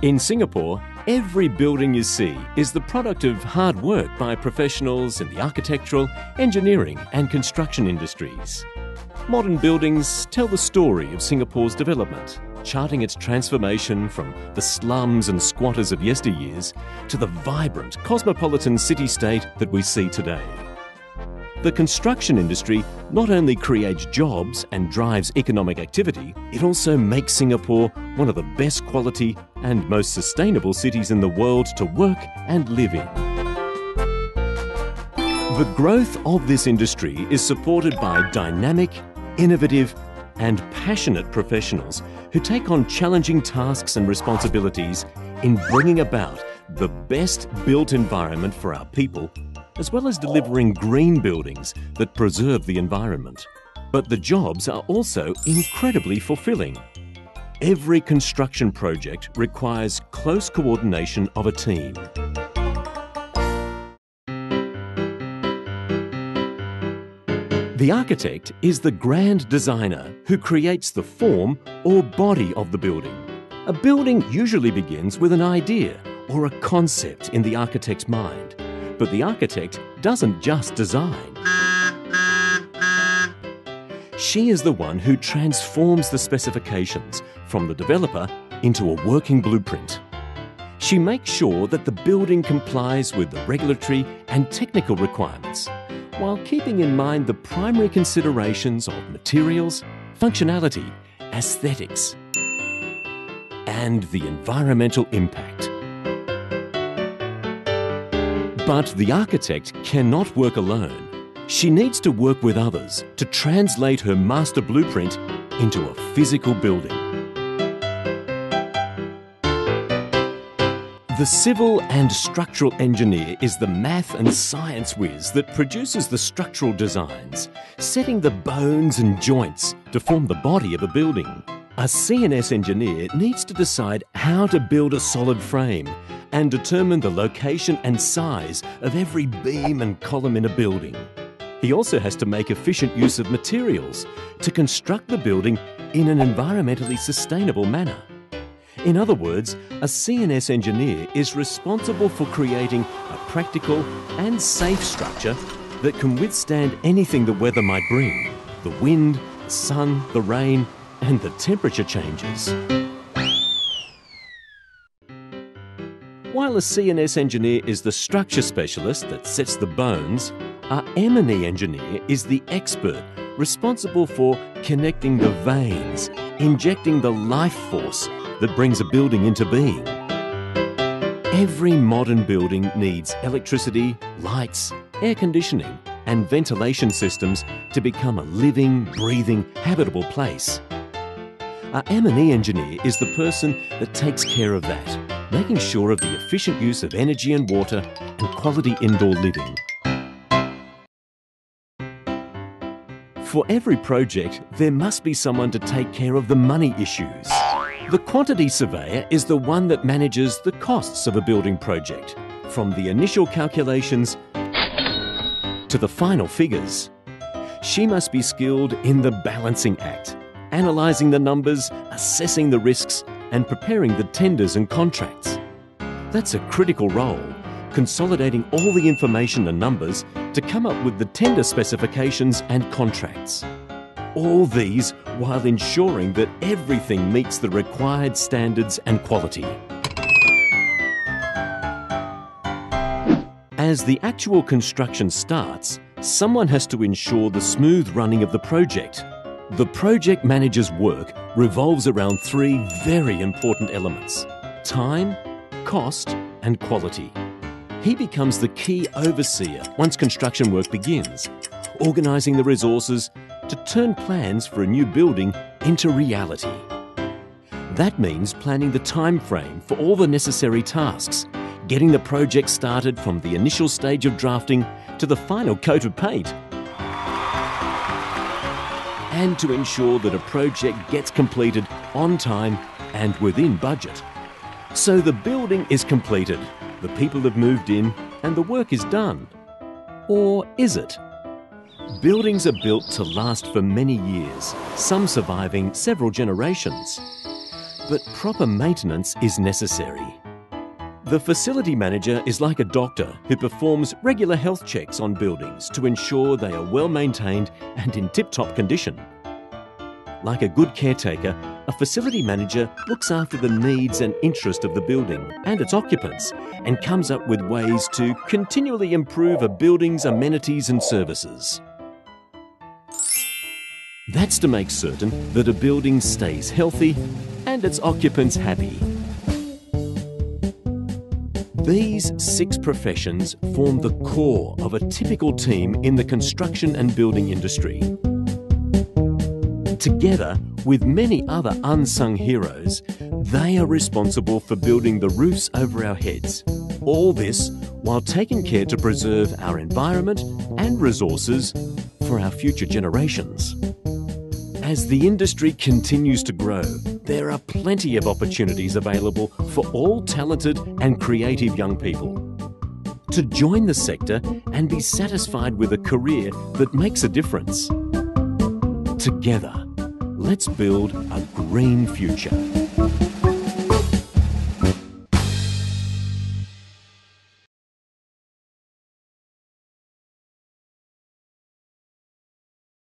In Singapore, every building you see is the product of hard work by professionals in the architectural, engineering and construction industries. Modern buildings tell the story of Singapore's development, charting its transformation from the slums and squatters of yesteryears to the vibrant, cosmopolitan city-state that we see today. The construction industry not only creates jobs and drives economic activity, it also makes Singapore one of the best quality and most sustainable cities in the world to work and live in. The growth of this industry is supported by dynamic, innovative and passionate professionals who take on challenging tasks and responsibilities in bringing about the best built environment for our people, as well as delivering green buildings that preserve the environment. But the jobs are also incredibly fulfilling. Every construction project requires close coordination of a team. The architect is the grand designer who creates the form or body of the building. A building usually begins with an idea or a concept in the architect's mind. But the architect doesn't just design. She is the one who transforms the specifications from the developer into a working blueprint. She makes sure that the building complies with the regulatory and technical requirements, while keeping in mind the primary considerations of materials, functionality, aesthetics, and the environmental impact. But the architect cannot work alone. She needs to work with others to translate her master blueprint into a physical building. The civil and structural engineer is the math and science whiz that produces the structural designs, setting the bones and joints to form the body of a building. A CNS engineer needs to decide how to build a solid frame and determine the location and size of every beam and column in a building. He also has to make efficient use of materials to construct the building in an environmentally sustainable manner. In other words, a CNS engineer is responsible for creating a practical and safe structure that can withstand anything the weather might bring: the wind, the sun, the rain, and the temperature changes. While a CNS engineer is the structure specialist that sets the bones, our M&E engineer is the expert responsible for connecting the veins, injecting the life force that brings a building into being. Every modern building needs electricity, lights, air conditioning, and ventilation systems to become a living, breathing, habitable place. Our M&E engineer is the person that takes care of that, making sure of the efficient use of energy and water and quality indoor living. For every project, there must be someone to take care of the money issues. The quantity surveyor is the one that manages the costs of a building project, from the initial calculations to the final figures. She must be skilled in the balancing act, analysing the numbers, assessing the risks, and preparing the tenders and contracts. That's a critical role, consolidating all the information and numbers to come up with the tender specifications and contracts. All these while ensuring that everything meets the required standards and quality. As the actual construction starts, someone has to ensure the smooth running of the project. The project manager's work revolves around three very important elements: time, cost, and quality. He becomes the key overseer once construction work begins, organising the resources to turn plans for a new building into reality. That means planning the time frame for all the necessary tasks, getting the project started from the initial stage of drafting to the final coat of paint, and to ensure that a project gets completed on time and within budget. So the building is completed, the people have moved in, and the work is done. Or is it? Buildings are built to last for many years, some surviving several generations. but proper maintenance is necessary. The facility manager is like a doctor who performs regular health checks on buildings to ensure they are well maintained and in tip-top condition. Like a good caretaker, a facility manager looks after the needs and interest of the building and its occupants and comes up with ways to continually improve a building's amenities and services. That's to make certain that a building stays healthy and its occupants happy. These 6 professions form the core of a typical team in the construction and building industry. Together with many other unsung heroes, they are responsible for building the roofs over our heads. All this while taking care to preserve our environment and resources for our future generations. As the industry continues to grow, there are plenty of opportunities available for all talented and creative young people. To join the sector and be satisfied with a career that makes a difference. Together, let's build a green future.